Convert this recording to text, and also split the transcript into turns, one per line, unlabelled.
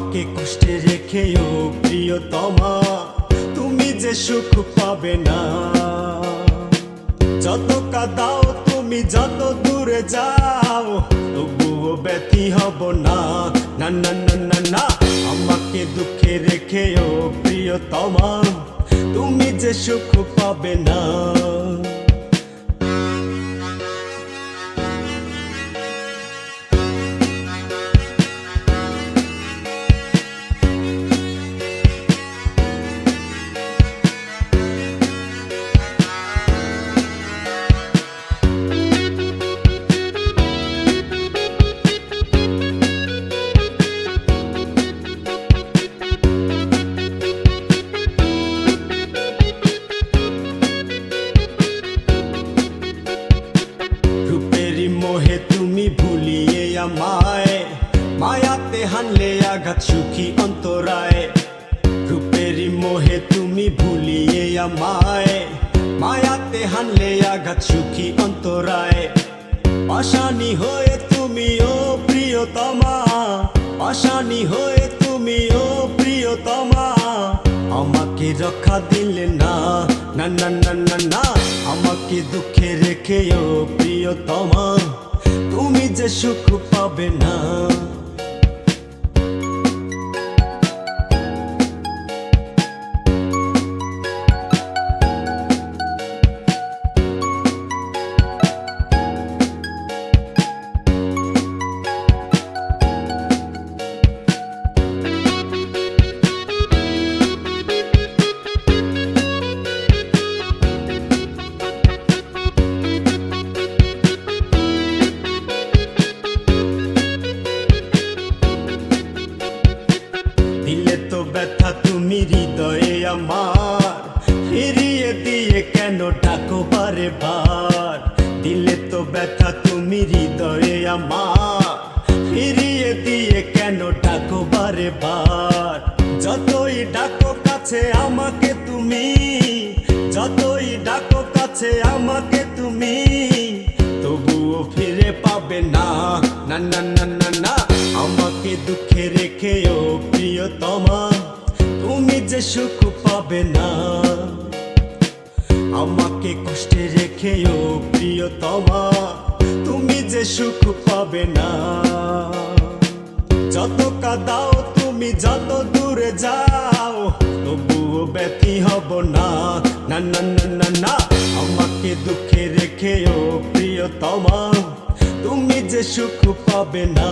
আমাকে কষ্টে রেখেও প্রিয়তমা তুমি যে সুখ পাবে না। যত কাঁদাও তুমি, যত দূরে যাও, তবুও ব্যথি হব না। না না না না না, আমাকে দুঃখে রেখেও প্রিয়তমা তুমি যে সুখ পাবে না। মোহে তুমি ভুলিয়ে আমায়, মায়াতে হানলে আঘাত সুখী অন্তরায়। রূপেরই মোহে তুমি ভুলিয়ে আমায়, মায়াতে হানলে আঘাত সুখী অন্তরায়। পাশানি হয়ে তুমি ও প্রিয়তমা, পাশানি হয়ে তুমি ও প্রিয়তমা আমাকে রক্ষা দিলে না। না না না না না, আমাকে দুঃখে রেখেও প্রিয়তমা তুমি যে সুখ পাবে না। দিলে তো ব্যথা তুমি হৃদয়ে আমার, ফিরিয়ে দিয়ে কেন ডাকো বারে বার। দিলে তো ব্যথা তুমি হৃদয়ে আমার, ফিরিয়ে দিয়ে কেন ডাকো বারে বার। যতই ডাকো কাছে আমাকে তুমি, যতই ডাকো কাছে আমাকে তুমি, তবুও ফিরে পাবে না। না না না না না, আমাকে দুঃখে রেখেও প্রিয়তমা তুমি যে সুখ পাবে না। আমাকে কষ্টে রেখেও প্রিয়তমা তুমি যে সুখ পাবে না। যত কাঁদাও তুমি, যত দূরে যাও, তবুও ব্যথি হব না। না না না না না, আমাকে দুঃখে রেখেও প্রিয়তমা তুমি যে সুখ পাবে না।